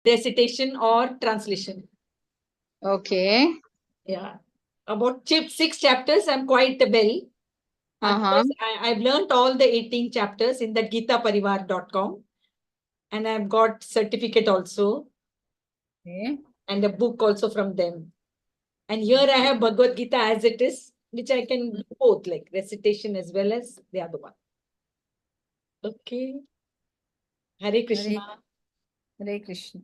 recitation or translation. Okay. Yeah. About 6 chapters, I'm quite well. Otherwise, I've learned all the 18 chapters in the gitaparivar.com. And I've got certificate also. Okay. And a book also from them. And here I have Bhagavad Gita as it is, which I can do both, like recitation as well as the other one. Okay. Hare Krishna. Hare Krishna.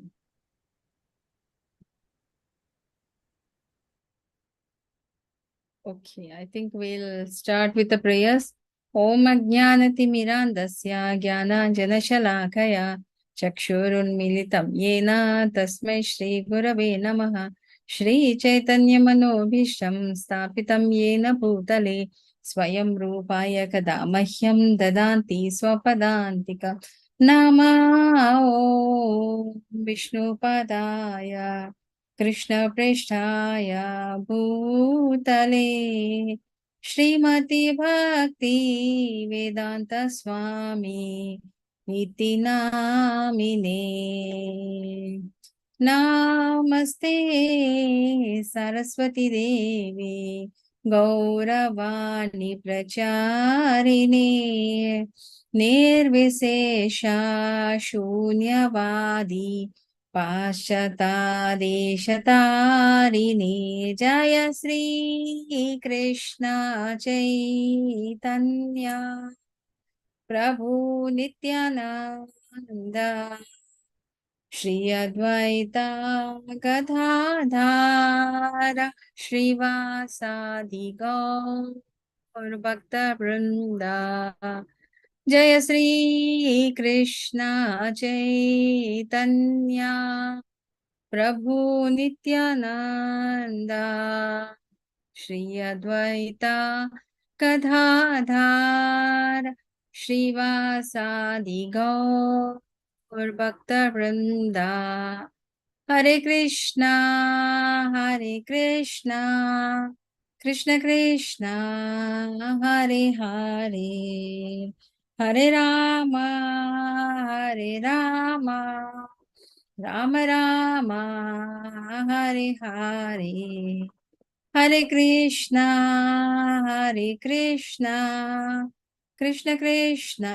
Okay, I think we'll start with the prayers. Om Ajnanatimirandasya Jnananjanashalakaya Chakshurunmilitam Yena Tasmai Shri Gurave Namaha Shri Chaitanya Manobhisham Stapitam Yena Bhutale Swayam Rupaya Kada Mahyam Dadanti Swapadantika Nama Om Vishnu Padaya Krishna Prishthaya Bhutale Srimati Bhakti Vedanta Swami Iti Namine Namaste Saraswati Devi Gauravani Pracharine Nirvisesha Shunyavadi Paschatadeshatariणे Jaya Sri Krishna Chaitanya Prabhu Nityananda Shri Advaita Gadadhara Shrivasadi Gaur Bhakta Vrinda Jaya Sri Krishna Chaitanya Prabhu Nityananda Shri Advaita Gadadhar Shrivasadi Gaur Bhakta Vrinda Hare Krishna Krishna Krishna Hare Hare Hare Rama Rama Rama Hare Hare Hare Krishna Krishna Krishna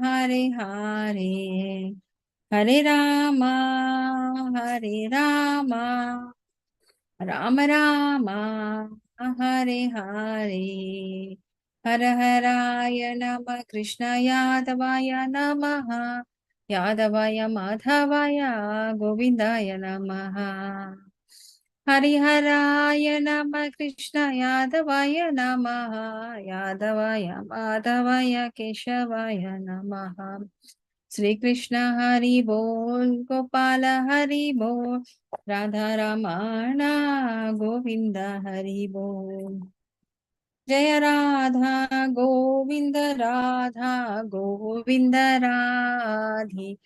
Hare Hare Hare Rama Rama Rama Hare Hare Hara Haraya Nama Krishna Yadavaya Namaha Yadavaya Madhavaya Govindaya Namaha Hariharaya Nama Krishna Yadavaya Namaha Yadavaya Madhavaya Keshavaya Namaha Sri Krishna Hari Bol Gopala Hari Bol Radha Ramana Govinda Hari Bol Jaya Radha Govinda Radha Govinda Radhi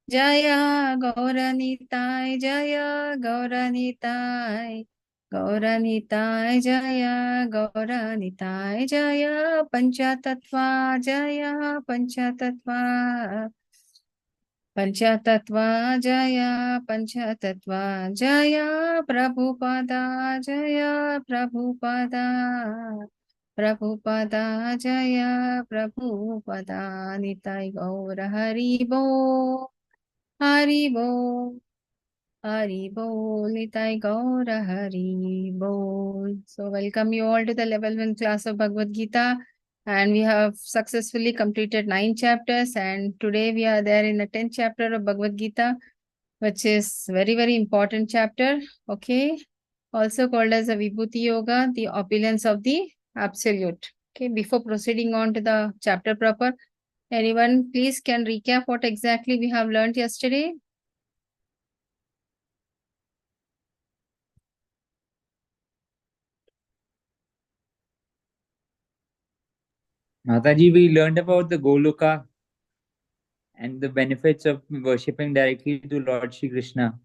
Jaya Gauranitai Jaya Gauranitai Gauranitai Jaya Gauranitai Jaya Panchatattva Jaya Panchatattva Panchatattva Jaya Panchatattva Jaya Prabhupada Jaya Prabhupada Prabhupada Jaya Prabhupada Nitai Gaura Hari Bo Hari Bo Hari Bol Nitai Gaura Hari Bol. So welcome you all to the level 1 class of Bhagavad Gita. And we have successfully completed 9 chapters, and today we are there in the 10th chapter of Bhagavad Gita, which is very, very important chapter. Okay. Also called as a Vibhuti Yoga, the opulence of the absolute. Okay. Before proceeding on to the chapter proper, anyone please can recap what exactly we have learned yesterday? Mataji, we learned about the Goloka and the benefits of worshipping directly to Lord Shri Krishna.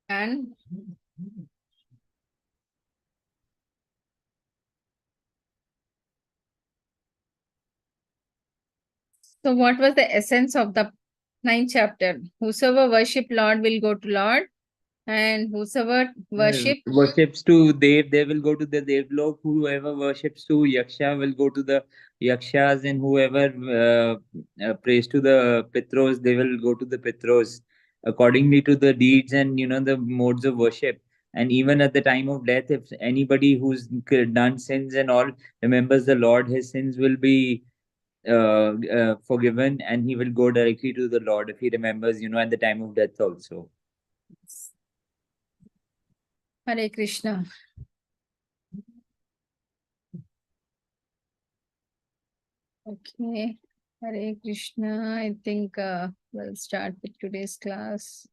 And So what was the essence of the 9th chapter? Whosoever worship Lord will go to Lord, and whosoever worship worships to Dev, they will go to the Devlok. Whoever worships to Yaksha will go to the Yakshas, and whoever prays to the Pitros, they will go to the Pitros, accordingly to the deeds and the modes of worship. And even at the time of death, if anybody who's done sins and all remembers the Lord, his sins will be forgiven, and he will go directly to the Lord if he remembers, at the time of death also. Hare Krishna. Okay. Hare Krishna. I think we'll start with today's class.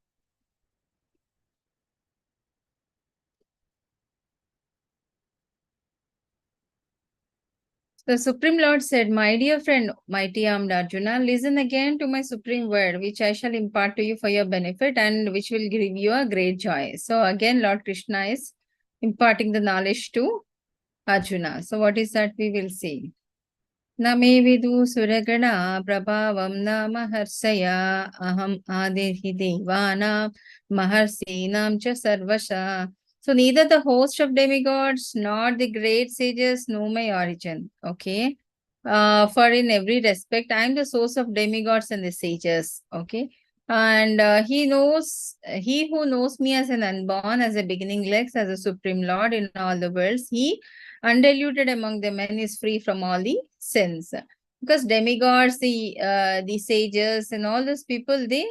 The Supreme Lord said, "My dear friend, mighty armed Arjuna, listen again to my supreme word, which I shall impart to you for your benefit and which will give you a great joy." So again, Lord Krishna is imparting the knowledge to Arjuna. So what is that we will see? Na me vidu suragana prabhavam na maharsaya aham adirhi devana maharsinam cha sarvasha. So neither the host of demigods nor the great sages know my origin. Okay. For in every respect, I am the source of demigods and the sages. Okay. And he who knows me as an unborn, as a beginningless, as a supreme lord in all the worlds, he undiluted among the men is free from all the sins. Because demigods, the sages, and all those people, they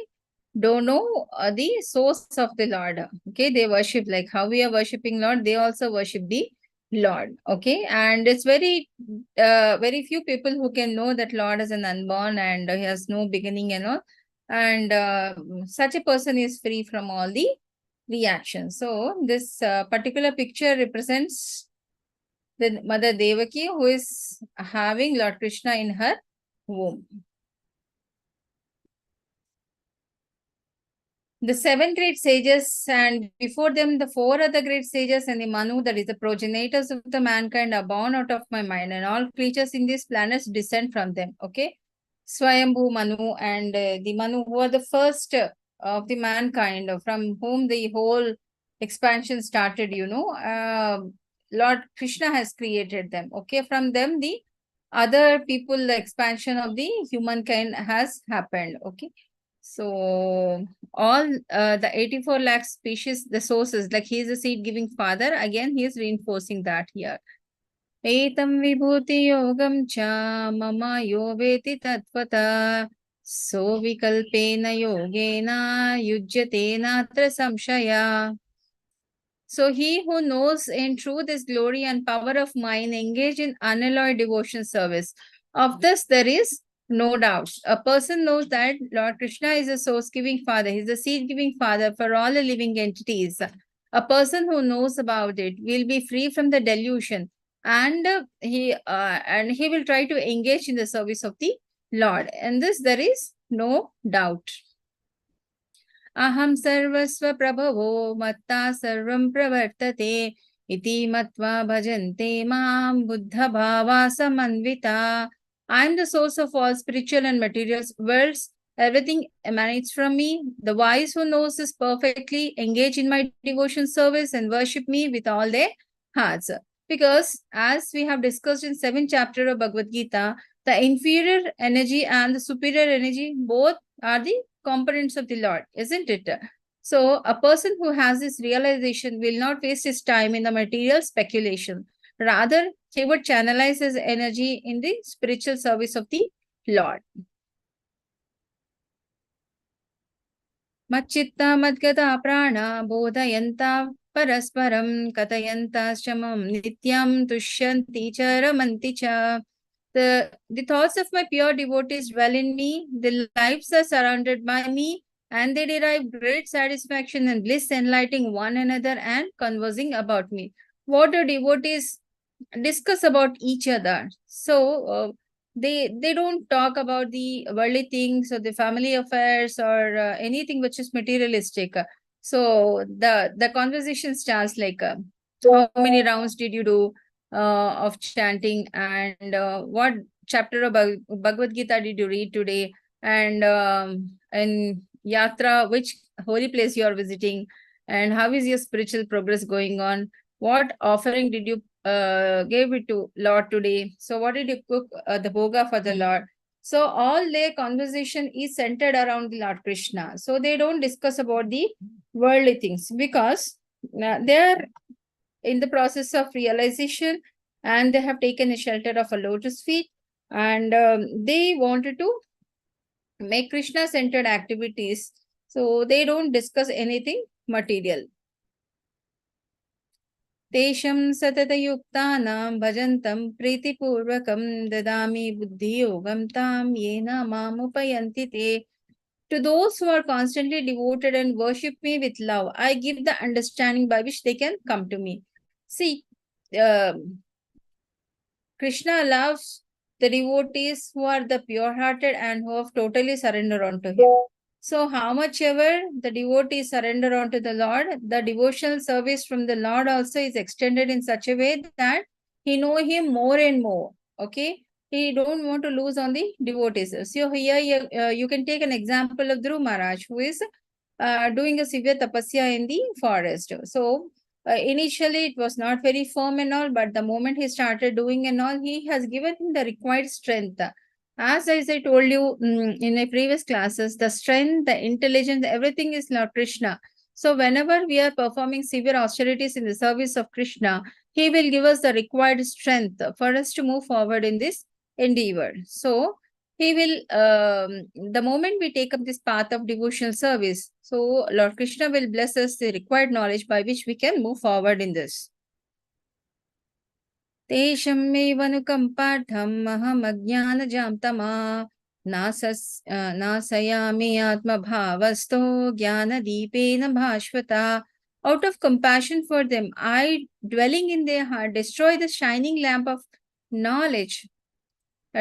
don't know the source of the Lord. Okay, they worship like how we are worshipping Lord. They also worship the Lord. Okay, and it's very few people who can know that Lord is an unborn and he has no beginning and all. And such a person is free from all the reactions. So this particular picture represents the Mother Devaki, who is having Lord Krishna in her womb. The 7 great sages, and before them the 4 other great sages, and the Manu, that is the progenitors of the mankind, are born out of my mind, and all creatures in these planets descend from them. Okay, Swayambhu Manu and the Manu, who are the first of the mankind, from whom the whole expansion started. Lord Krishna has created them. Okay, from them the other people, the expansion of the humankind has happened. Okay, so all the 84 lakh species, the sources, like he is a seed giving father, again he is reinforcing that here. Etam vibhuti yogam cha mama yo veti tatvata so vikalpena yogena yujyate natra samshaya. So he who knows in truth his glory and power of mind engage in unalloyed devotion service. Of this there is no doubt. A person knows that Lord Krishna is a source-giving father. He is a seed-giving father for all the living entities. A person who knows about it will be free from the delusion, and he will try to engage in the service of the Lord. And this there is no doubt. Aham sarvasva prabhavo matta sarvam pravartate iti matva bhajante mam buddha bhava samanvita. I am the source of all spiritual and material worlds. Everything emanates from me. The wise who knows this perfectly engage in my devotion service and worship me with all their hearts. Because as we have discussed in 7th chapter of Bhagavad Gita, the inferior energy and the superior energy both are the components of the Lord, isn't it? So a person who has this realization will not waste his time in the material speculation. Rather, he would channelize his energy in the spiritual service of the Lord. Machitta madgata prana bodhayanta parasparam katayanta shamam nityam tushyanti charamanti cha. The thoughts of my pure devotees dwell in me, their lives are surrounded by me, and they derive great satisfaction and bliss, enlightening one another and conversing about me. What do devotees discuss about each other? So they don't talk about the worldly things or the family affairs or anything which is materialistic. So the conversation starts like, how many rounds did you do of chanting, and what chapter of Bhagavad Gita did you read today? And Yatra, which holy place you are visiting? And how is your spiritual progress going on? What offering did you gave it to Lord today? So what did you cook the bhoga for the Lord? So all their conversation is centered around the Lord Krishna. So they don't discuss about the worldly things because they are in the process of realization and they have taken a shelter of a lotus feet, and they wanted to make Krishna centered activities. So they don't discuss anything material. Tesham satatayuktanam bhajantam pritipurvakam dadami buddhiyogam tam yena mamupayanti te. To those who are constantly devoted and worship me with love, I give the understanding by which they can come to me. See, Krishna loves the devotees who are the pure-hearted and who have totally surrendered unto him. So how much ever the devotees surrender unto the Lord, the devotional service from the Lord also is extended in such a way that he know him more and more. Okay, he don't want to lose on the devotees. So here you can take an example of Dhruv Maharaj, who is doing a severe tapasya in the forest. So initially it was not very firm and all, but the moment he started doing and all, he has given him the required strength. As I told you in my previous classes, the strength, the intelligence, everything is Lord Krishna. So whenever we are performing severe austerities in the service of Krishna, he will give us the required strength for us to move forward in this endeavor. So he will, the moment we take up this path of devotional service, so Lord Krishna will bless us the required knowledge by which we can move forward in this. Teshammevanukam patham aham ajnanajam tama nasayami atma bhavasto jnana deepena bhashvata. Out of compassion for them, I, dwelling in their heart, destroy the shining lamp of knowledge.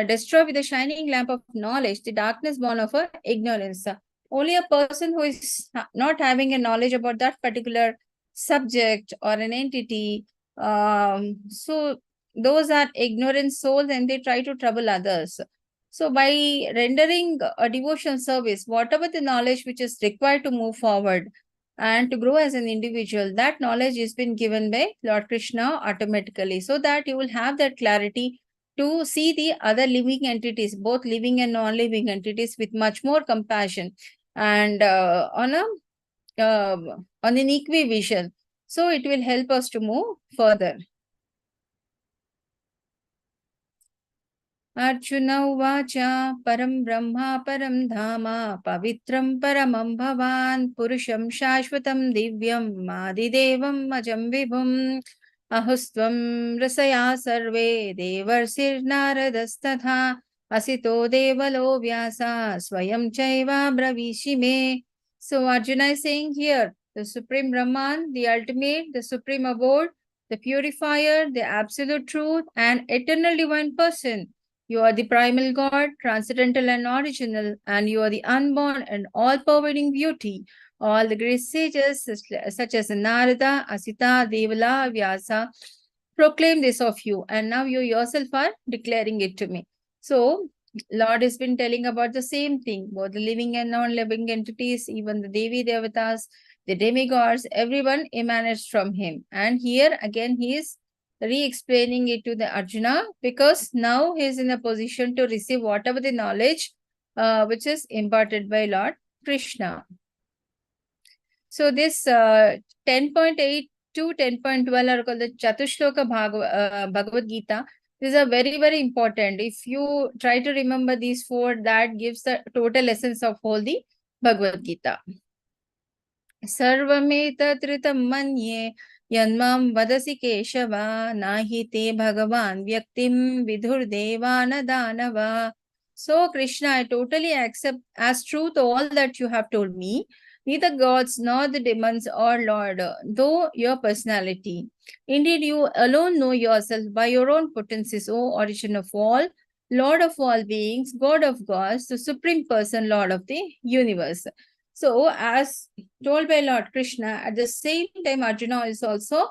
Destroy with the shining lamp of knowledge the darkness born of ignorance. Only a person who is not having a knowledge about that particular subject or an entity, so those are ignorant souls and they try to trouble others. So by rendering a devotional service, whatever the knowledge which is required to move forward and to grow as an individual, that knowledge has been given by Lord Krishna automatically, so that you will have that clarity to see the other living entities, both living and non-living entities, with much more compassion and on an equivision. So it will help us to move further. Arjuna uvacha param brahma param dhama pavitram paramam bhavan purusham shashvatam divyam madidevam ajam vibhum ahustvam rasaya sarve devarsir naradastatha asito devalo vyasa swayam chaiva bravishime. So Arjuna is saying here, the Supreme Brahman, the ultimate, the Supreme Abode, the purifier, the absolute truth, and eternal divine person. You are the primal God, transcendental and original, and you are the unborn and all-pervading beauty. All the great sages, such as Narada, Asita, Devala, Vyasa, proclaim this of you, and now you yourself are declaring it to me. So, Lord has been telling about the same thing, both the living and non-living entities, even the Devi Devatas, the demigods, everyone emanates from him. And here again, he is re-explaining it to the Arjuna, because now he is in a position to receive whatever the knowledge which is imparted by Lord Krishna. So this 10.8 to 10.12 are called the Chatushloka Bhagavad Gita. These are very, very important. If you try to remember these four, that gives the total essence of whole the Bhagavad Gita. Sarvametattritam manye yanmam vadasi keshava nahi te bhagavan vyaktim vidhur devana danava. So Krishna, I totally accept as truth all that you have told me, neither gods nor the demons or Lord, though your personality. Indeed, you alone know yourself by your own potencies, O origin of all, Lord of all beings, God of gods, the supreme person, Lord of the universe. So, as told by Lord Krishna, at the same time, Arjuna is also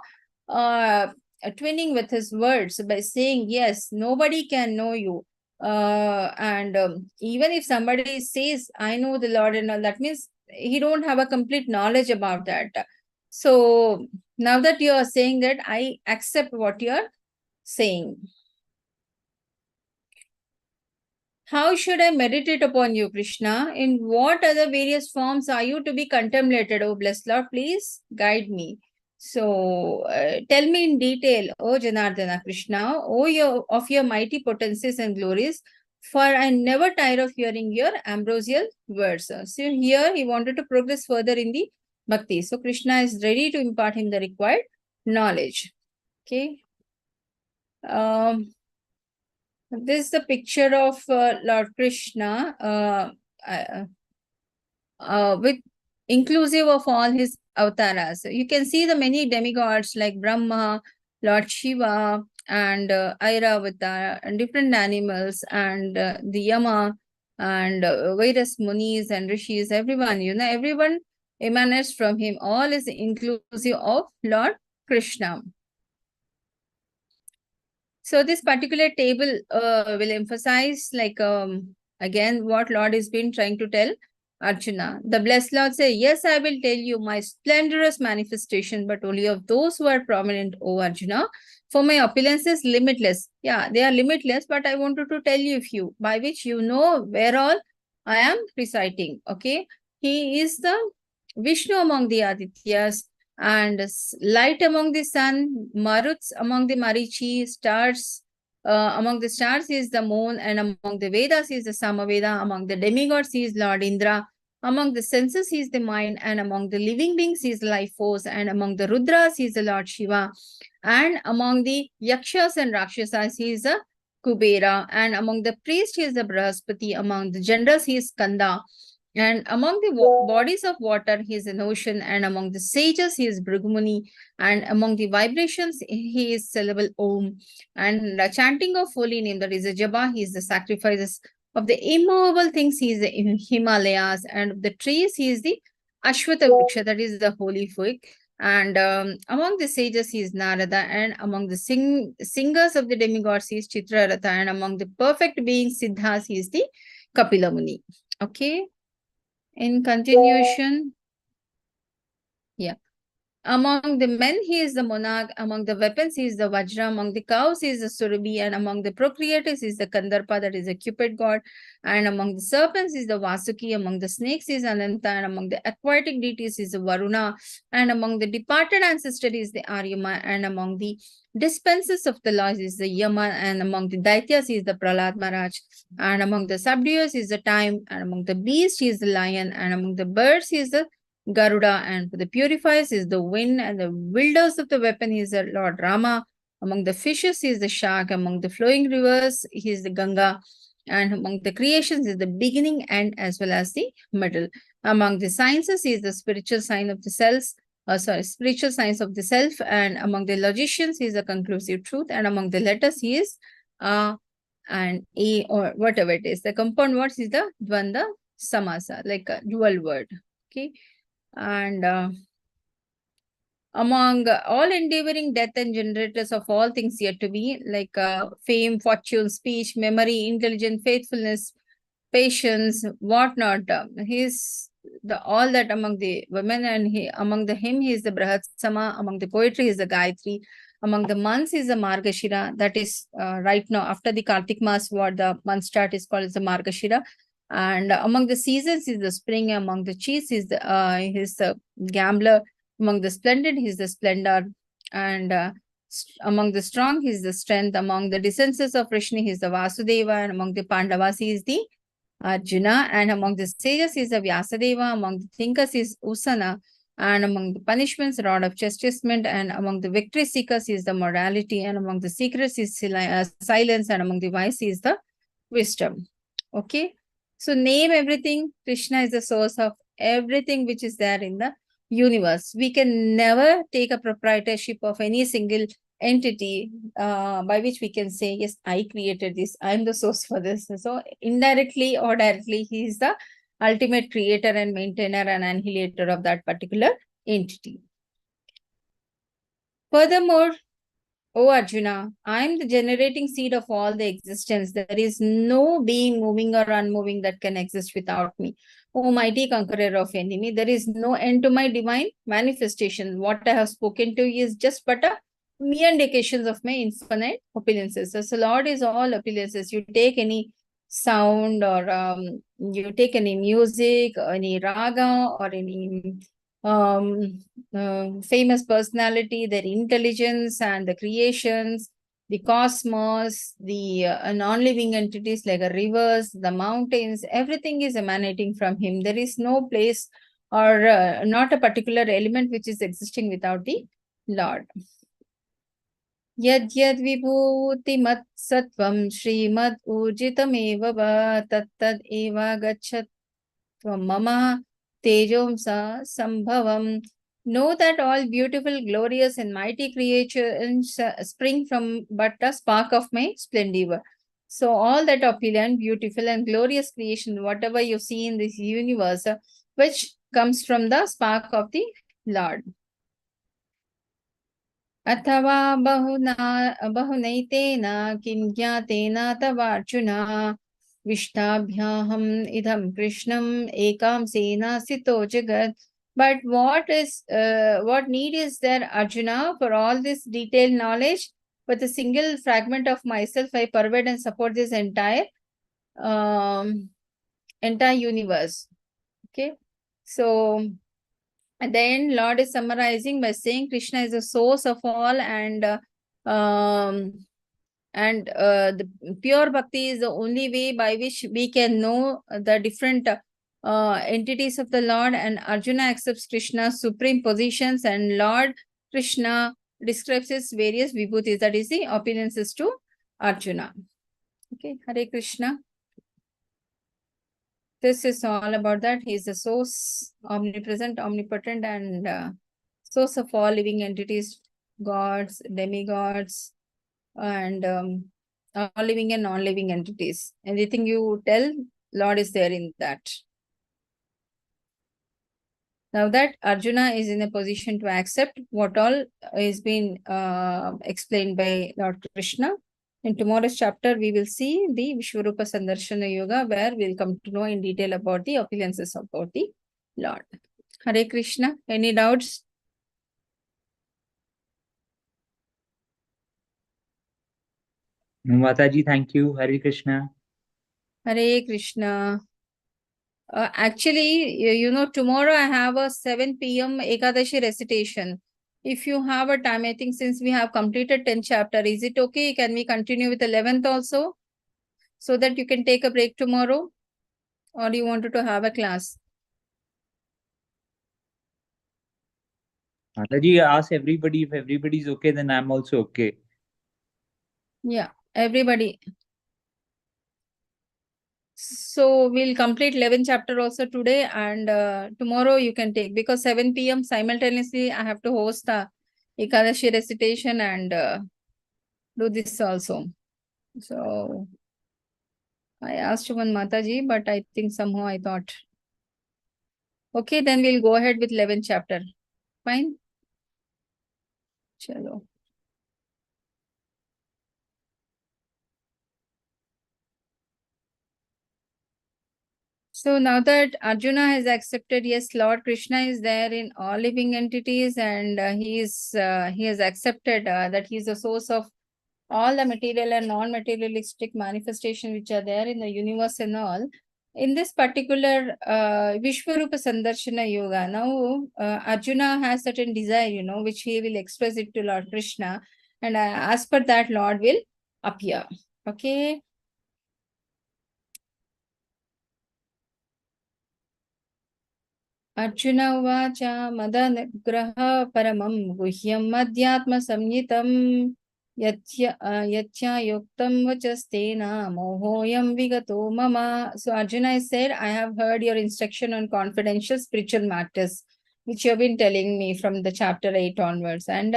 twinning with his words by saying, yes, nobody can know you. And even if somebody says, I know the Lord and all, that means he don't have a complete knowledge about that. So now that you are saying that, I accept what you are saying. How should I meditate upon you, Krishna? In what other various forms are you to be contemplated? Oh, blessed Lord, please guide me. So, tell me in detail, O Janardana Krishna, of your mighty potencies and glories, for I never tire of hearing your ambrosial words. So here he wanted to progress further in the bhakti. So Krishna is ready to impart him the required knowledge. Okay. This is the picture of Lord Krishna with inclusive of all his avatars. You can see the many demigods like Brahma, Lord Shiva, and Airavata, and different animals, and the Yama, and various munis and rishis, everyone, everyone emanates from him. All is inclusive of Lord Krishna. So this particular table will emphasize, like, again, what Lord has been trying to tell Arjuna. The blessed Lord says, yes, I will tell you my splendorous manifestation, but only of those who are prominent, O Arjuna. For my opulence is limitless. Yeah, they are limitless, but I wanted to tell you a few, by which you know where all I am reciting. Okay. He is the Vishnu among the Adityas, and light among the sun, maruts among the marichi, stars among the stars is the moon, and among the Vedas is the Samaveda, among the demigods is Lord Indra, among the senses is the mind, and among the living beings is life force, and among the Rudras is the Lord Shiva, and among the Yakshas and Rakshasas is the Kubera, and among the priests is the Brahaspati, among the genders he is Kanda, and among the bodies of water, he is an ocean, and among the sages, he is Bhrigumuni, and among the vibrations, he is syllable Om, and the chanting of holy name, that is a Japa, he is the sacrifices of the immovable things, he is the Himalayas, and of the trees, he is the Ashwata Vriksha, that is the holy fig, and among the sages, he is Narada, and among the singers of the demigods, he is Chitraratha, and among the perfect beings, Siddhas, he is the Kapila Muni. Okay. In continuation, yeah. Among the men, he is the monarch. Among the weapons, he is the Vajra. Among the cows, he is the Surabhi. And among the procreators, he is the Kandarpa, that is a Cupid god. And among the serpents, is the Vasuki. Among the snakes, is Ananta. And among the aquatic deities, is the Varuna. And among the departed ancestors, is the Aryama. And among the dispensers of the laws, is the Yama. And among the Daityas, is the Prahlad Maharaj. And among the subduers, is the time. And among the beasts, is the lion. And among the birds, is the Garuda, and for the purifiers is the wind, and the wielders of the weapon is the Lord Rama. Among the fishes is the shark, among the flowing rivers he is the Ganga, and among the creations is the beginning and as well as the middle. Among the sciences is the spiritual sign of the cells, spiritual science of the self, and among the logicians is the conclusive truth, and among the letters he is and A, or whatever it is. The compound words is the Dvanda Samasa, like a dual word. Okay. And among all endeavoring death and generators of all things yet to be, like fame, fortune, speech, memory, intelligence, faithfulness, patience, whatnot. He's the all that among the women, and among the him he is the Brahatsama. Among the poetry is the Gayatri. Among the months is the Margashira. That is right now after the Kartik Mas, what the month start is called as the Margashira. And among the seasons is the spring. Among the chiefs is the gambler. Among the splendid, he is the splendor. And among the strong, he is the strength. Among the descendants of Vrishni, he is the Vasudeva. And among the Pandavas, he is the Arjuna. And among the sages, he is the Vyasadeva. Among the thinkers, he is Usana. And among the punishments, rod of chastisement. And among the victory seekers, he is the morality. And among the secrets, is silence. And among the wise, he is the wisdom. Okay. So name everything. Krishna is the source of everything which is there in the universe. We can never take a proprietorship of any single entity by which we can say, yes, I created this. I'm the source for this. So indirectly or directly, he is the ultimate creator and maintainer and annihilator of that particular entity. Furthermore, O Arjuna, I am the generating seed of all the existence. There is no being moving or unmoving that can exist without me. O mighty conqueror of enemy, there is no end to my divine manifestation. What I have spoken to you is just but a mere indications of my infinite opulences. So Lord is all opulences. You take any sound or you take any music, or any raga or any famous personality, their intelligence and the creations, the cosmos, the non-living entities like rivers, the mountains, everything is emanating from him. There is no place or not a particular element which is existing without the Lord. Yad yad vibhuti mat sattvam srimad urjitam va tat tad eva gachat mama tejomsa sambhavam. Know that all beautiful, glorious, and mighty creations spring from but a spark of my splendor. So all that opulent, beautiful, and glorious creation, whatever you see in this universe, which comes from the spark of the Lord. अथवा बहुनैतेन किं ज्ञातेन तवार्जुन विष्टाभ्याहम् इदं कृष्णम् एकांसेन सितो जगत्. But what need is there, Arjuna, for all this detailed knowledge? With a single fragment of myself, I pervade and support this entire universe. Okay, so and then Lord is summarizing by saying Krishna is the source of all, and the pure bhakti is the only way by which we can know the different entities of the Lord. And Arjuna accepts Krishna's supreme positions, and Lord Krishna describes his various vibhutis, that is the opulences to Arjuna. Okay, Hare Krishna. This is all about that. He is the source, omnipresent, omnipotent, and source of all living entities, gods, demigods, and all living and non-living entities. Anything you tell, Lord is there in that. Now that Arjuna is in a position to accept what all is being explained by Lord Krishna. In tomorrow's chapter, we will see the Vishwarupa Sandarshana Yoga, where we'll come to know in detail about the opulences about the Lord. Hare Krishna. Any doubts? Mataji, thank you. Hare Krishna. Hare Krishna. Actually, you know, tomorrow I have a 7 p.m. Ekadashi recitation. If you have a time, I think since we have completed 10th chapter, is it okay? Can we continue with 11th also? So that you can take a break tomorrow? Or you wanted to have a class? Mataji, ask everybody. If everybody's okay, then I'm also okay. Yeah, everybody. So we'll complete 11th chapter also today, and tomorrow you can take, because 7 p.m. simultaneously I have to host the Ekadashi recitation and do this also. So I asked one Mataji, but I think somehow I thought, okay, then we'll go ahead with 11th chapter. Fine. Chalo. So now that Arjuna has accepted, yes, Lord Krishna is there in all living entities, and he has accepted that he is the source of all the material and non-materialistic manifestation which are there in the universe and all. In this particular Vishwarupa Sandarshana Yoga, now Arjuna has certain desire, you know, which he will express it to Lord Krishna, and as per that, Lord will appear. Okay. Arjuna uvacha madanagraha paramam guhyam madhyatma samyitam yatya yuktam vachastena mohoyam vigato mama. So Arjuna said, I have heard your instruction on confidential spiritual matters, which you have been telling me from the chapter 8 onwards, and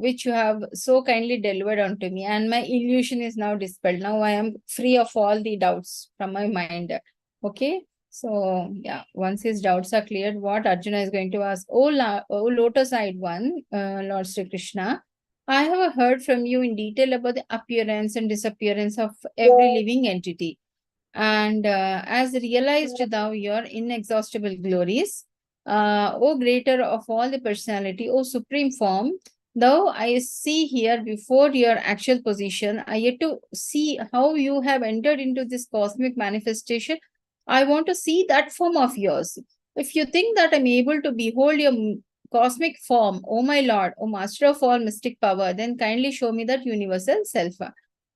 which you have so kindly delivered unto me, and my illusion is now dispelled. Now I am free of all the doubts from my mind. Okay. So, yeah, once his doubts are cleared, what Arjuna is going to ask, oh lotus-eyed one, Lord Sri Krishna, I have heard from you in detail about the appearance and disappearance of every living entity. And as realized thou your inexhaustible glories, O greater of all the personality, O supreme form, though I see here before your actual position, I yet to see how you have entered into this cosmic manifestation. I want to see that form of yours. If you think that I'm able to behold your cosmic form, O my Lord, O Master of all mystic power, then kindly show me that universal self.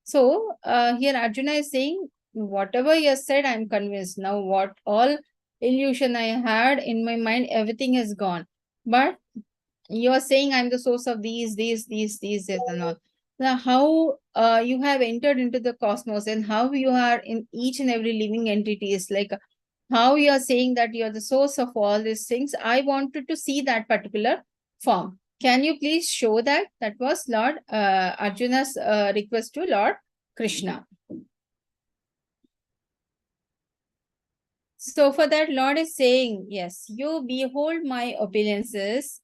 So here Arjuna is saying, whatever you said, I'm convinced. Now, what all illusion I had in my mind, everything is gone. But you are saying I'm the source of these, and all. Now, how you have entered into the cosmos and how you are in each and every living entity is like how you are saying that you are the source of all these things. I wanted to see that particular form. Can you please show that? That was Lord Arjuna's request to Lord Krishna. So for that, Lord is saying, yes, you behold my opulences,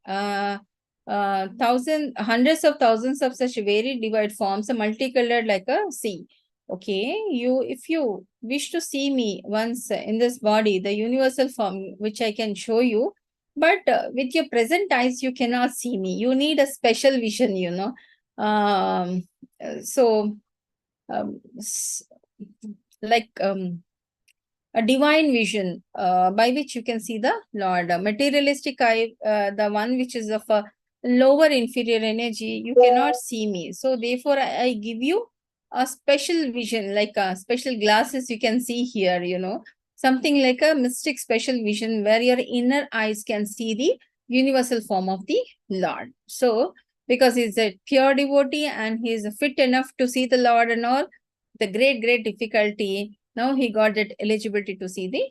hundreds of thousands of such varied divide forms, multicolored like a sea. Okay, if you wish to see me once in this body, the universal form, which I can show you, but with your present eyes, you cannot see me. You need a special vision, you know. So, like, a divine vision by which you can see the Lord. A materialistic eye, the one which is of a lower inferior energy, you cannot see me. So therefore, I give you a special vision, like special glasses you can see here, you know, something like a mystic special vision where your inner eyes can see the universal form of the Lord. So because he's a pure devotee and he's fit enough to see the Lord and all, the great difficulty, now he got that eligibility to see the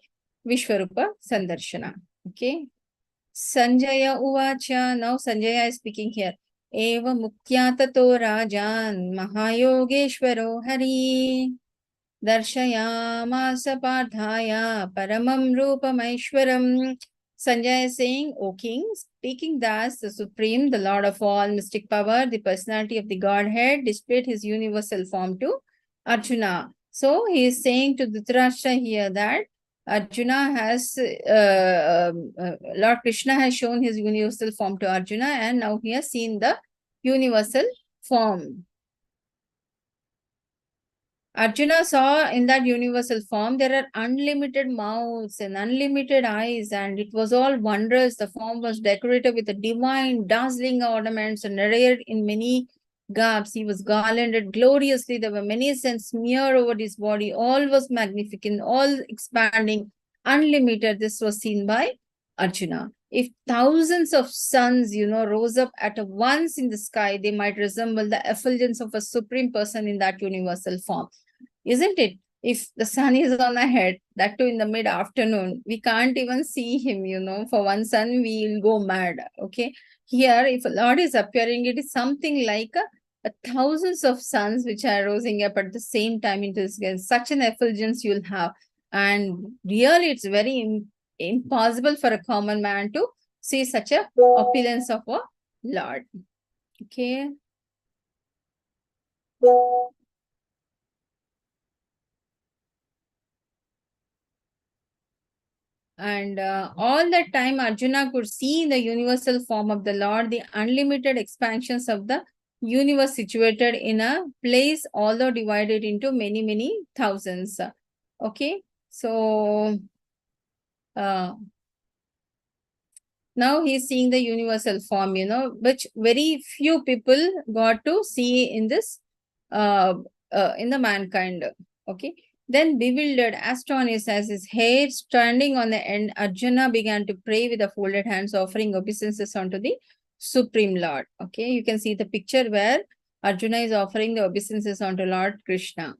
Vishwarupa Sandarshana. Okay. Sanjaya Uvacha. Now Sanjaya is speaking here. Eva Muktya Tato Rajan Mahayogeshwaro Hari Darshayamasa Parthaya Paramam Rupamaishwaram. Sanjaya is saying, O king, speaking thus, the Supreme, the Lord of all mystic power, the personality of the Godhead, displayed his universal form to Arjuna. So he is saying to Dhritarashtra here that Arjuna has, Lord Krishna has shown his universal form to Arjuna, and now he has seen the universal form. Arjuna saw in that universal form, there are unlimited mouths and unlimited eyes, and it was all wondrous. The form was decorated with a divine, dazzling ornaments and arrayed in many garbs. He was garlanded gloriously. There were many scents smeared over his body. All was magnificent, all expanding, unlimited. This was seen by Arjuna. If thousands of suns, you know, rose up at once in the sky, they might resemble the effulgence of a supreme person in that universal form. Isn't it? If the sun is on our head, that too in the mid-afternoon, we can't even see him, you know. For one sun, we'll go mad, okay? Here, if a Lord is appearing, it is something like a thousands of suns which are rising up at the same time into the sky. Such an effulgence you'll have. And really, it's very impossible for a common man to see such a opulence of a Lord. Okay. And all that time, Arjuna could see the universal form of the Lord, the unlimited expansions of the universe situated in a place, although divided into many thousands. Okay, so now he's seeing the universal form, you know, which very few people got to see in this, in the mankind. Okay. Then bewildered, astonished, as his hair standing on the end, Arjuna began to pray with the folded hands, offering obeisances unto the Supreme Lord. Okay, you can see the picture where Arjuna is offering the obeisances unto Lord Krishna.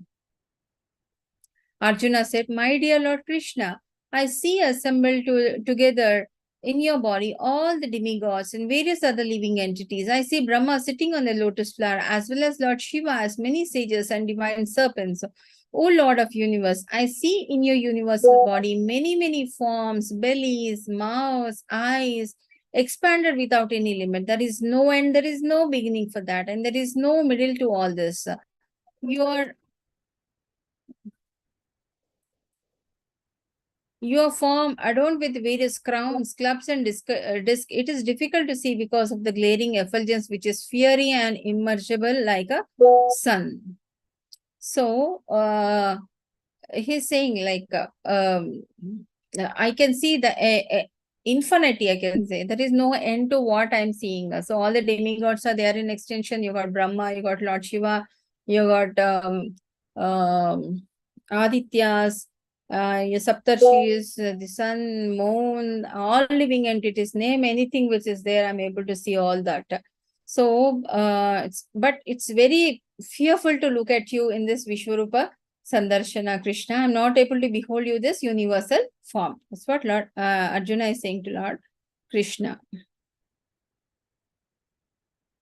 Arjuna said, my dear Lord Krishna, I see assembled together in your body all the demigods and various other living entities. I see Brahma sitting on the lotus flower, as well as Lord Shiva, as many sages and divine serpents. O Lord of universe, I see in your universal body many forms, bellies, mouths, eyes, expanded without any limit. There is no end, there is no beginning for that, and there is no middle to all this. Your form adorned with various crowns, clubs, and disc, it is difficult to see because of the glaring effulgence, which is fiery and immersible like a sun. So, he's saying like, I can see the infinity, I can say. There is no end to what I'm seeing. So all the demigods are there in extension. You got Brahma, you got Lord Shiva, you got Adityas, your Saptarshis, the sun, moon, all living entities, name anything which is there, I'm able to see all that. So, but it's very fearful to look at you in this Vishwarupa Sandarshana Krishna. I'm not able to behold you this universal form. That's what Lord Arjuna is saying to Lord Krishna.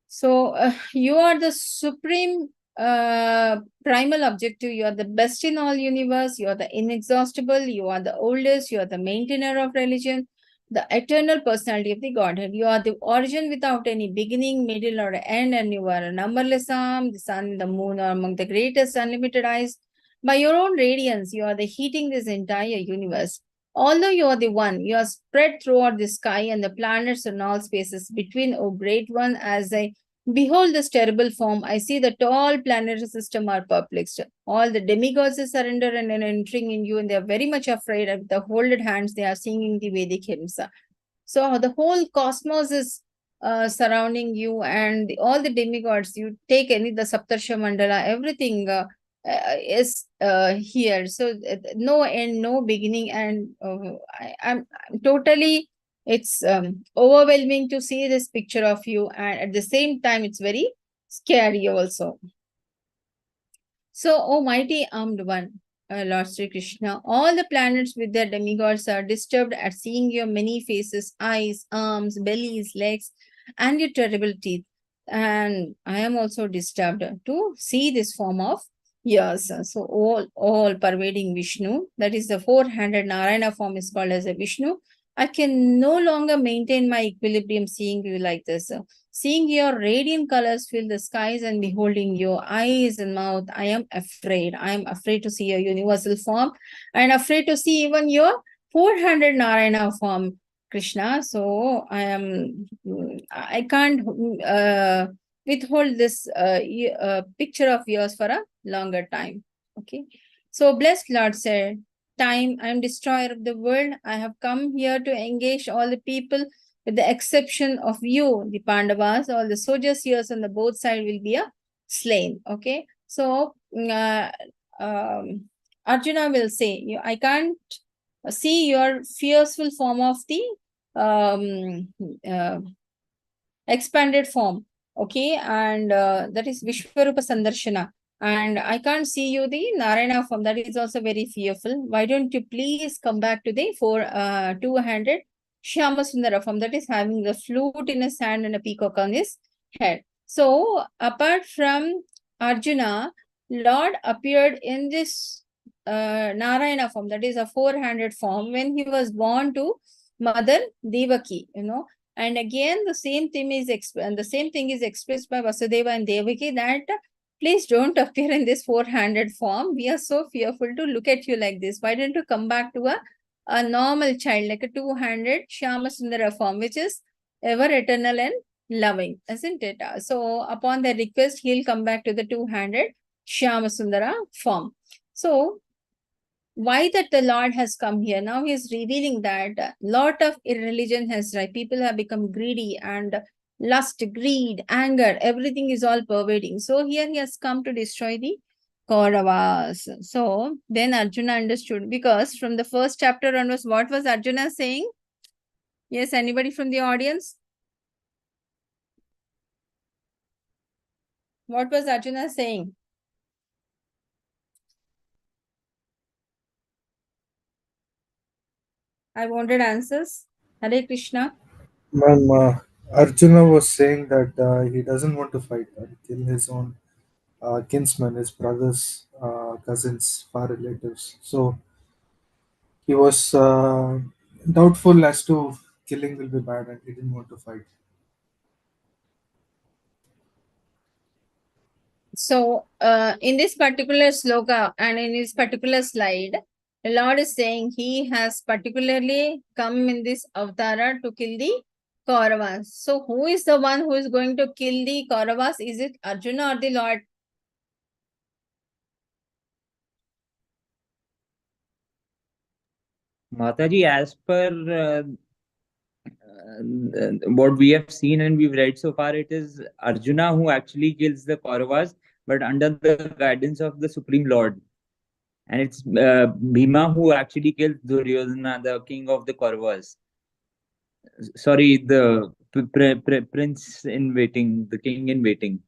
So you are the supreme primal objective. You are the best in all universe. You are the inexhaustible. You are the oldest. You are the maintainer of religion, the eternal personality of the Godhead. You are the origin without any beginning, middle, or end, and you are a numberless arm. The sun, the moon are among the greatest unlimited eyes. By your own radiance, you are the heating this entire universe. Although you are the one, you are spread throughout the sky and the planets and all spaces between, O great one, as I behold this terrible form. I see the tall planetary system are perplexed. All the demigods surrender and are entering in you, and they are very much afraid. Of the folded hands, they are singing the Vedic hymns. So the whole cosmos is surrounding you, and all the demigods. You take any the Saptarsha Mandala, everything is here. So no end, no beginning, and I'm totally. It's overwhelming to see this picture of you, and at the same time, it's very scary also. So, O mighty armed one, Lord Sri Krishna, all the planets with their demigods are disturbed at seeing your many faces, eyes, arms, bellies, legs, and your terrible teeth. And I am also disturbed to see this form of yours. So, all pervading Vishnu, that is the four-handed Narayana form, is called as a Vishnu. I can no longer maintain my equilibrium seeing you like this. Seeing your radiant colors fill the skies and beholding your eyes and mouth, I am afraid. I am afraid to see your universal form and afraid to see even your four-handed Narayana form, Krishna. So I can't withhold this picture of yours for a longer time. Okay. So blessed Lord said, time, I am destroyer of the world. I have come here to engage all the people with the exception of you, the Pandavas. All the soldiers here on the both sides will be slain. Okay. So Arjuna will say, I can't see your fearful form of the expanded form. Okay. And that is Vishwarupa Sandarshana. And I can't see you the Narayana form. That is also very fearful. Why don't you please come back to the two-handed Shyamasundara form, that is having the flute in his hand and a peacock on his head. So, apart from Arjuna, Lord appeared in this Narayana form, that is a four-handed form, when he was born to Mother Devaki, And again, the same thing is expressed by Vasudeva and Devaki, that please don't appear in this four-handed form. We are so fearful to look at you like this. Why don't you come back to a normal child, like a two-handed Shyamasundara form, which is ever eternal and loving, isn't it? So upon their request, he'll come back to the two-handed Shyamasundara form. So why that the Lord has come here? Now he is revealing that a lot of irreligion has, right? People have become greedy and lust, greed, anger, everything is all pervading. So here he has come to destroy the Kauravas. So then Arjuna understood, because from the first chapter onwards, what was Arjuna saying? Yes, anybody from the audience? What was Arjuna saying? I wanted answers. Hare Krishna. Ma'am, Arjuna was saying that he doesn't want to fight, kill his own kinsmen, his brothers, cousins, far relatives. So he was doubtful as to killing will be bad and he didn't want to fight. So, in this particular sloka and in this particular slide, the Lord is saying he has particularly come in this avatara to kill the Kauravas. So, who is the one who is going to kill the Kauravas? Is it Arjuna or the Lord? Mataji, as per what we have seen and we've read so far, it is Arjuna who actually kills the Kauravas, but under the guidance of the Supreme Lord. And it's Bhima who actually kills Duryodhana, the king of the Kauravas. Sorry, the prince in waiting, the king in waiting.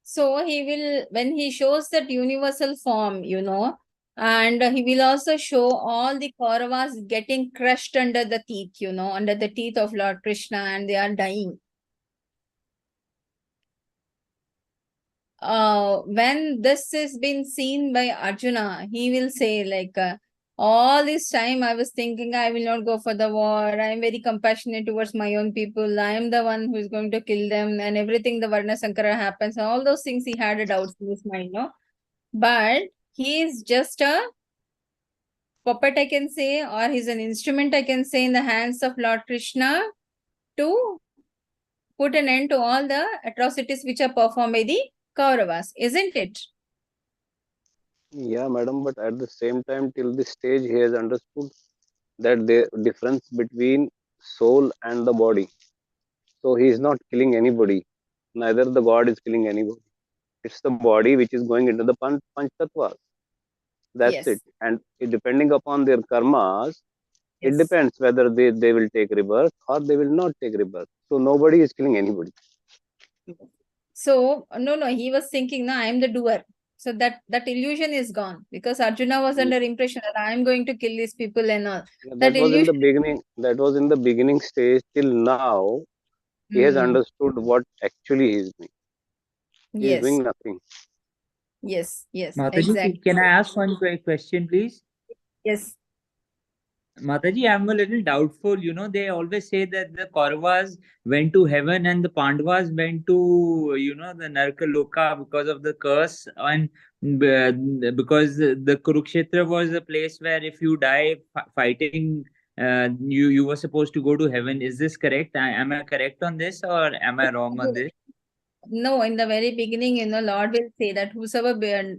So, he will, when he shows that universal form, and he will also show all the Kauravas getting crushed under the teeth, under the teeth of Lord Krishna, and they are dying. When this is been seen by Arjuna, he will say like, all this time I was thinking I will not go for the war. I am very compassionate towards my own people. I am the one who is going to kill them, and everything the Varna Sankara happens. All those things he had a doubt in his mind, no? But he is just a puppet, I can say, or he's an instrument, I can say, in the hands of Lord Krishna to put an end to all the atrocities which are performed by the Kauravas, isn't it? Yeah, madam, but at the same time, till this stage, he has understood that the difference between soul and the body. So he is not killing anybody. Neither the God is killing anybody. It's the body which is going into the panch tattvas. That's Yes. it. And depending upon their karmas, it Yes. depends whether they will take rebirth or they will not take rebirth. So nobody is killing anybody. So, no, he was thinking, no, I am the doer. So that illusion is gone because Arjuna was under impression that I am going to kill these people and all. Yeah, That that was in the illusion. beginning. That was in the beginning stage. Till now, he has understood what actually he is doing. He is Yes. doing nothing. Yes. Mataji, Exactly. can I ask one quick question, please? Yes. Mataji, I'm a little doubtful. They always say that the Kauravas went to heaven and the Pandavas went to, the Narkaloka because of the curse. And because the Kurukshetra was a place where if you die fighting, you were supposed to go to heaven. Is this correct? Am I correct on this or am I wrong on this? No, in the very beginning, Lord will say that whosoever will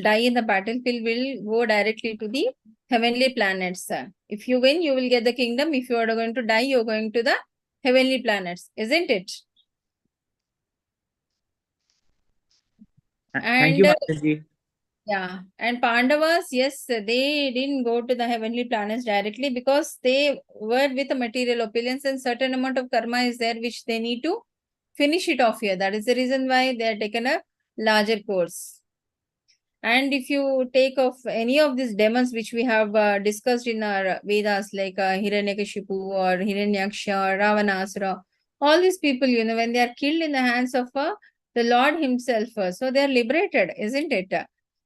die in the battlefield will go directly to the heavenly planets. If you win, you will get the kingdom. If you are going to die, you are going to the heavenly planets, isn't it? Thank you, And Mataji. yeah, and Pandavas, yes, they didn't go to the heavenly planets directly because they were with a material opulence and certain amount of karma is there which they need to finish it off here. That is the reason why they are taken a larger course. And if you take of any of these demons which we have discussed in our Vedas, like Hiranyakashipu or Hiranyaksha or Ravanasura, all these people, when they are killed in the hands of the Lord himself, so they are liberated, isn't it?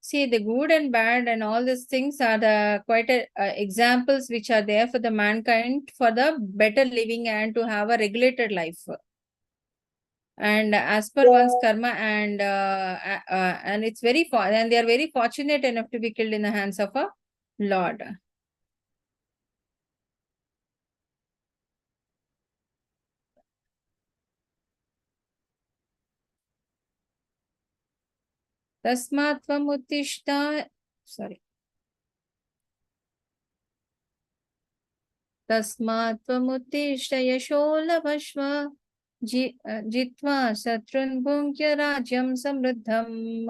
See, the good and bad and all these things are the quite examples which are there for the mankind for the better living and to have a regulated life. And as per one's karma, and it's very and they are very fortunate enough to be killed in the hands of a Lord. Tasmat tvam uttishta, sorry. Tasmat tvam uttishta yasho labhashva jitva satrun bhunkya rajyam samruddham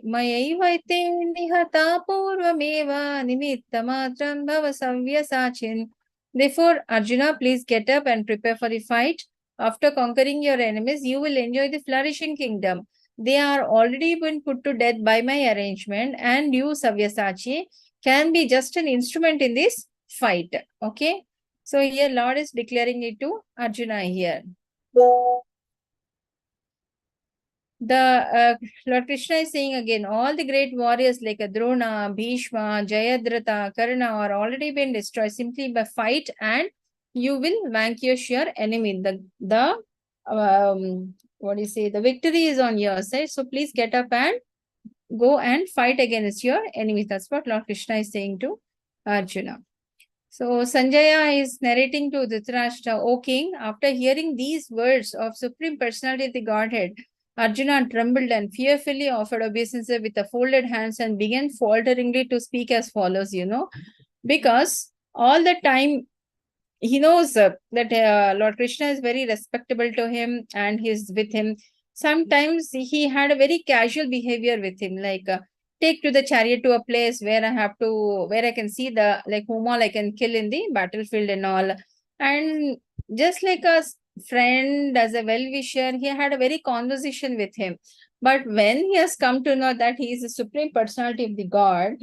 Mayaivaite nihata purvameva nimittamatram bhava savyasachin. Therefore, Arjuna, please get up and prepare for the fight. After conquering your enemies, you will enjoy the flourishing kingdom. They are already been put to death by my arrangement, and you, Savyasachi, can be just an instrument in this fight. Okay? So here Lord is declaring it to Arjuna here. Lord Krishna is saying again, all the great warriors like Drona, Bhishma, Jayadratha, Karna are already been destroyed simply by fight, and you will vanquish your enemy. What do you say? The victory is on your side. So please get up and go and fight against your enemy. That's what Lord Krishna is saying to Arjuna. So Sanjaya is narrating to Dhritarashtra, O king, after hearing these words of Supreme Personality of the Godhead, Arjuna trembled and fearfully offered obeisance with the folded hands and began falteringly to speak as follows, because all the time he knows that Lord Krishna is very respectable to him and he's with him. Sometimes he had a very casual behavior with him, like take to the chariot to a place where where I can see whom all I can kill in the battlefield and all. And just like a friend, as a well-wisher, he had a very conversation with him. But when he has come to know that he is the Supreme Personality of the God,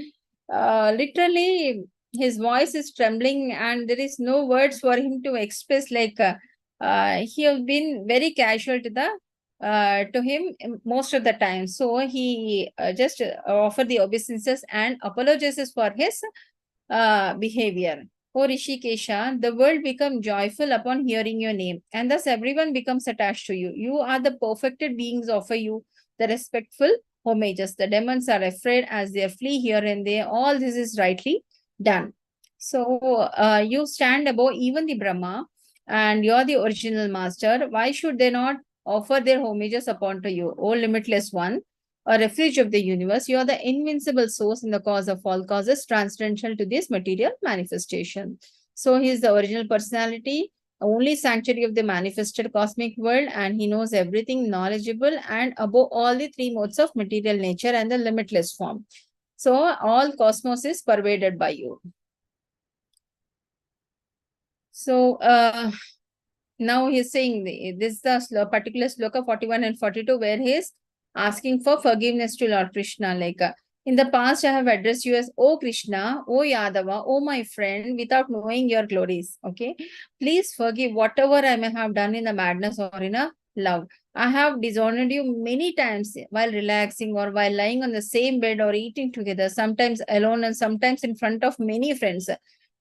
literally his voice is trembling and there is no words for him to express, he has been very casual to him most of the time. So he just offered the obeisances and apologizes for his behavior. O Rishikesha, the world becomes joyful upon hearing your name, and thus everyone becomes attached to you. You are the perfected beings, offer you the respectful homages. The demons are afraid as they flee here and there. All this is rightly done. So you stand above even the Brahma, and you're the original master. Why should they not offer their homages upon to you, O limitless one, a refuge of the universe? You are the invincible source and the cause of all causes, transcendental to this material manifestation. So he is the original personality, only sanctuary of the manifested cosmic world, and he knows everything, knowledgeable, and above all the three modes of material nature and the limitless form. So all cosmos is pervaded by you. So now he's saying this is the particular sloka 41 and 42 where he is asking for forgiveness to Lord Krishna. In the past, I have addressed you as O Krishna, O Yadava, O my friend, without knowing your glories. Okay, please forgive whatever I may have done in the madness or in a love. I have dishonored you many times while relaxing or while lying on the same bed or eating together, sometimes alone and sometimes in front of many friends.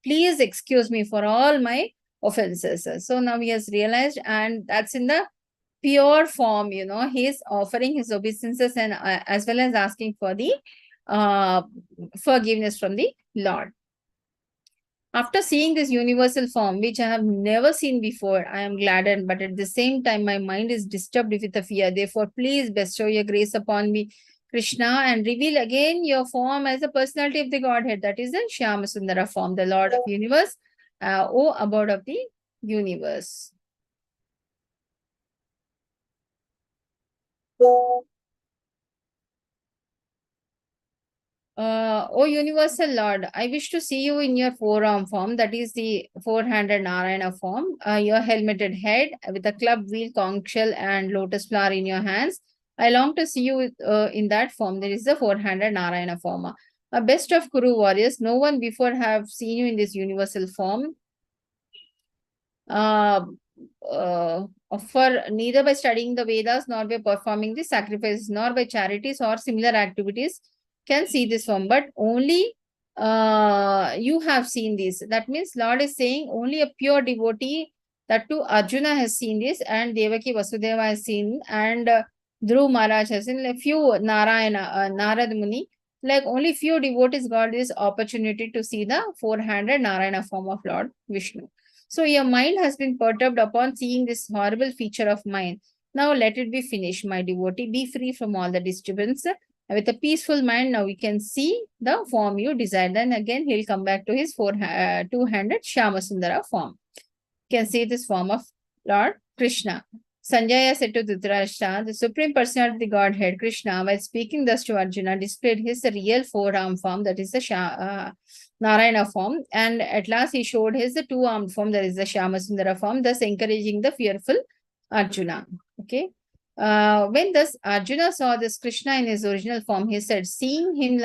Please excuse me for all my offenses. So now he has realized, and that's in the pure form, he's offering his obeisances and as well as asking for the forgiveness from the Lord. After seeing this universal form, which I have never seen before, I am gladdened, but at the same time, my mind is disturbed with a fear. Therefore, please bestow your grace upon me, Krishna, and reveal again your form as a personality of the Godhead. That is the Shyama Sundara form, the Lord of universe, O abode of the universe. O universal Lord, I wish to see you in your four-arm form, that is the four-handed Narayana form, your helmeted head with a club, wheel, conch shell, and lotus flower in your hands. I long to see you in that form. There is the four-handed Narayana form. Best of Kuru warriors, no one before have seen you in this universal form. For neither by studying the Vedas, nor by performing the sacrifices, nor by charities or similar activities can see this form, but only you have seen this. That means Lord is saying only a pure devotee, that too Arjuna has seen this, and Devaki Vasudeva has seen, and Dhruv Maharaj has seen, like few Narayana, Narad Muni, like only few devotees got this opportunity to see the four-handed Narayana form of Lord Vishnu. So your mind has been perturbed upon seeing this horrible feature of mine. Now let it be finished, my devotee. Be free from all the disturbance. With a peaceful mind, now we can see the form you desire. Then again, he'll come back to his two-handed Shyamasundara form. You can see this form of Lord Krishna. Sanjaya said to Dhritarashtra, the Supreme Personality of the Godhead, Krishna, while speaking thus to Arjuna, displayed his real four-arm form, that is the Narayana form, and at last he showed his two-armed form, that is the Shyamasundara form, thus encouraging the fearful Arjuna. Okay. When thus Arjuna saw this Krishna in his original form, he said, seeing him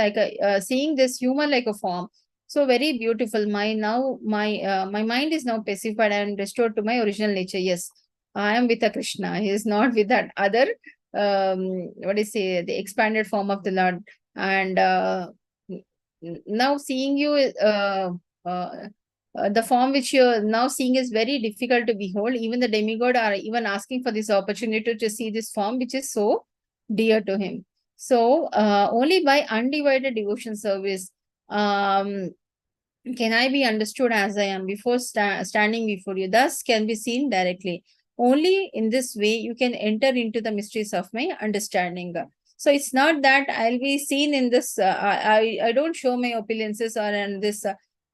seeing this human like a form, so very beautiful. My mind is now pacified and restored to my original nature. Yes, I am with a Krishna. He is not with that other what do you say, the expanded form of the Lord. And now seeing you, the form which you're now seeing is very difficult to behold. Even the demigod are even asking for this opportunity to see this form, which is so dear to him. So only by undivided devotion service can I be understood as I am before standing before you. Thus can be seen directly. Only in this way you can enter into the mysteries of my understanding. So it's not that I'll be seen in this, I don't show my opulences or in this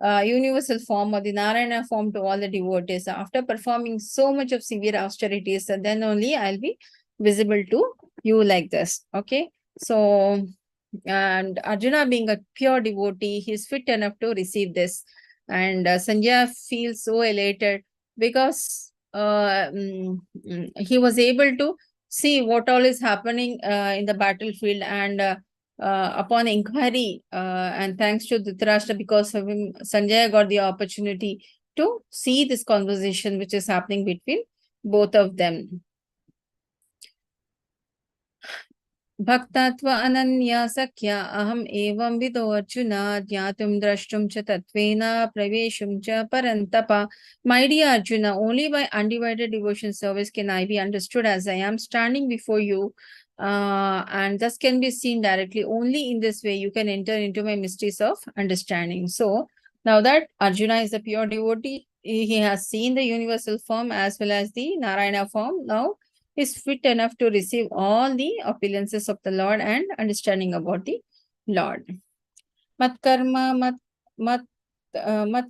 universal form or the Narayana form to all the devotees. After performing so much of severe austerities, then only I'll be visible to you like this. Okay. So, and Arjuna being a pure devotee, he is fit enough to receive this. And Sanjaya feels so elated because he was able to see what all is happening in the battlefield. And upon inquiry, and thanks to Dhritarashtra, because of him, Sanjaya got the opportunity to see this conversation which is happening between both of them. Bhaktatva ananya sakya aham evam vido Arjuna dhyatum drashtum cha tatvena praveshum cha parantapa. My dear Arjuna, only by undivided devotion service can I be understood as I am standing before you, and thus can be seen directly. Only in this way you can enter into my mysteries of understanding. So now that Arjuna is a pure devotee, he has seen the universal form as well as the Narayana form. Now is fit enough to receive all the opulences of the Lord and understanding about the Lord. Mat karma mat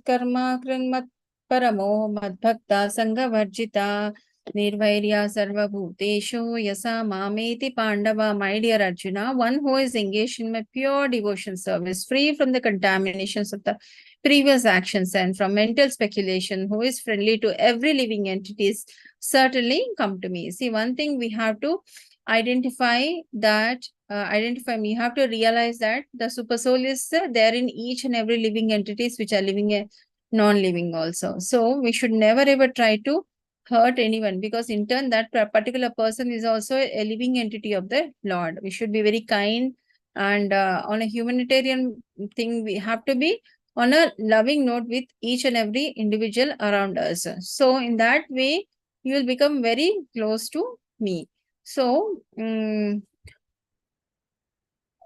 karma krin mat paramo mat bhakta sangha varjita nirvairya sarva bhuteshu yasa mameti pandava. My dear Arjuna, one who is engaged in my pure devotion service, free from the contaminations of the previous actions and from mental speculation, who is friendly to every living entities, certainly come to me. See, one thing we have to identify that, we have to realize that the super soul is there in each and every living entities which are living and non-living also. So we should never ever try to hurt anyone, because in turn that particular person is also a living entity of the Lord. We should be very kind, and on a humanitarian thing, we have to be on a loving note with each and every individual around us. So in that way, you will become very close to me. So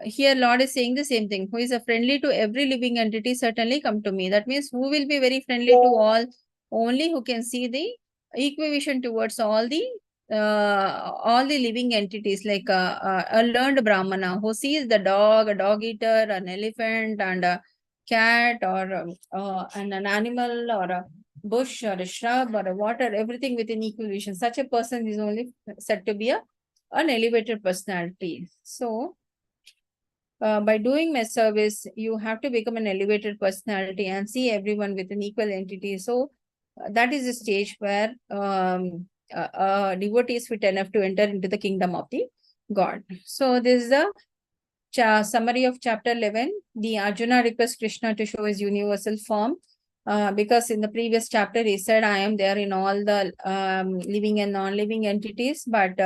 here Lord is saying the same thing. Who is a friendly to every living entity, certainly come to me. That means who will be very friendly to all? Only who can see the equivision towards all the living entities, like a learned Brahmana who sees the dog, a dog eater, an elephant, and a cat, or and an animal, or a bush, or a shrub, or a water, everything within equivision. Such a person is only said to be an elevated personality. So by doing my service, you have to become an elevated personality and see everyone with an equal entity. So that is the stage where devotee is fit enough to enter into the kingdom of the God. So this is the summary of chapter 11. The Arjuna requests Krishna to show his universal form, because in the previous chapter he said, I am there in all the living and non-living entities, but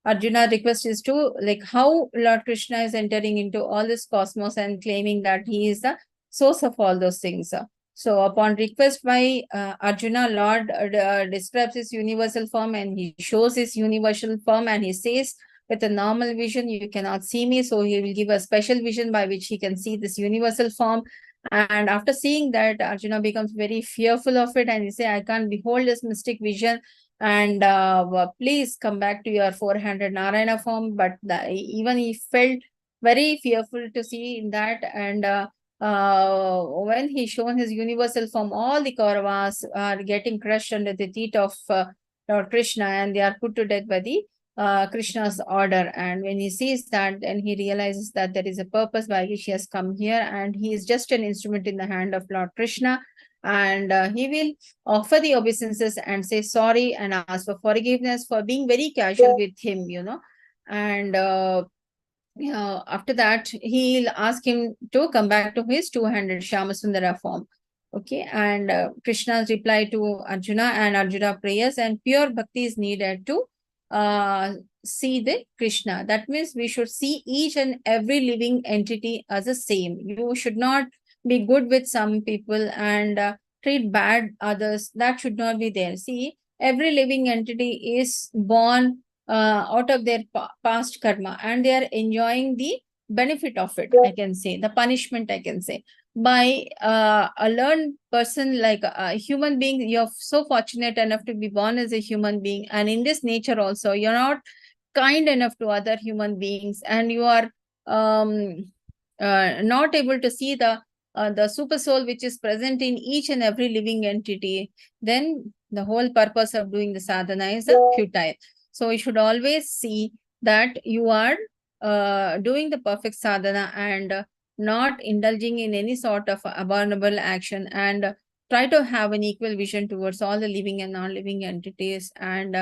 Arjuna request is to, like, how Lord Krishna is entering into all this cosmos and claiming that he is the source of all those things. So upon request by Arjuna, Lord describes his universal form, and he shows his universal form, and he says, with a normal vision, you cannot see me. So he will give a special vision by which he can see this universal form. And after seeing that, Arjuna becomes very fearful of it, and he says, I can't behold this mystic vision, and please come back to your four-handed Narayana form. But even he felt very fearful to see in that. And when he shown his universal form, all the Kauravas are getting crushed under the feet of Lord Krishna, and they are put to death by the Krishna's order. And when he sees that, then he realizes that there is a purpose by which he has come here, and he is just an instrument in the hand of Lord Krishna. And he will offer the obeisances and say sorry and ask for forgiveness for being very casual with him, And after that, he'll ask him to come back to his two-handed Shyamasundara form. Okay, and Krishna's reply to Arjuna and Arjuna prayers, and pure bhakti is needed to see the Krishna. That means we should see each and every living entity as the same. You should not be good with some people and treat bad others. That should not be there. See, every living entity is born out of their past karma, and they are enjoying the benefit of it, I can say, the punishment, I can say. By a learned person, like a human being, you're so fortunate enough to be born as a human being, and in this nature also you're not kind enough to other human beings, and you are not able to see the super soul which is present in each and every living entity. Then the whole purpose of doing the sadhana is futile. So you should always see that you are doing the perfect sadhana and not indulging in any sort of abominable action, and try to have an equal vision towards all the living and non-living entities, and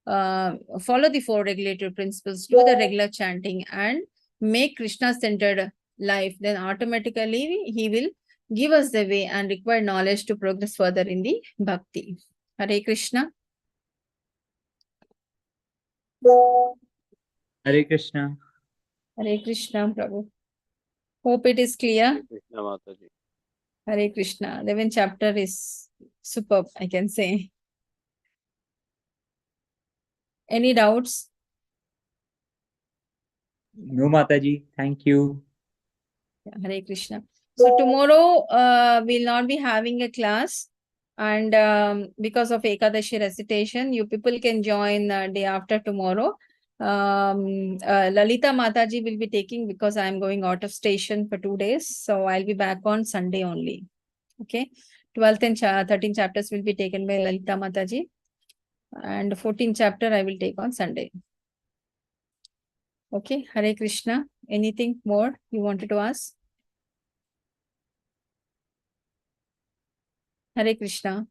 follow the 4 regulative principles, do the regular chanting, and make Krishna-centered life. Then automatically he will give us the way and require knowledge to progress further in the bhakti. Hare Krishna. Hare Krishna. Hare Krishna, Prabhu. Hope it is clear. Krishna Mataji. Hare Krishna. 11th chapter is superb, I can say. Any doubts? No, Mataji. Thank you. Yeah, Hare Krishna. So tomorrow we'll not be having a class, and because of Ekadashi recitation, you people can join day after tomorrow. Lalita Mataji will be taking, because I'm going out of station for 2 days, so I'll be back on Sunday only. Okay, 12th and 13th chapters will be taken by Lalita Mataji, and 14th chapter I will take on Sunday. Okay, Hare Krishna. Anything more you wanted to ask? Hare Krishna.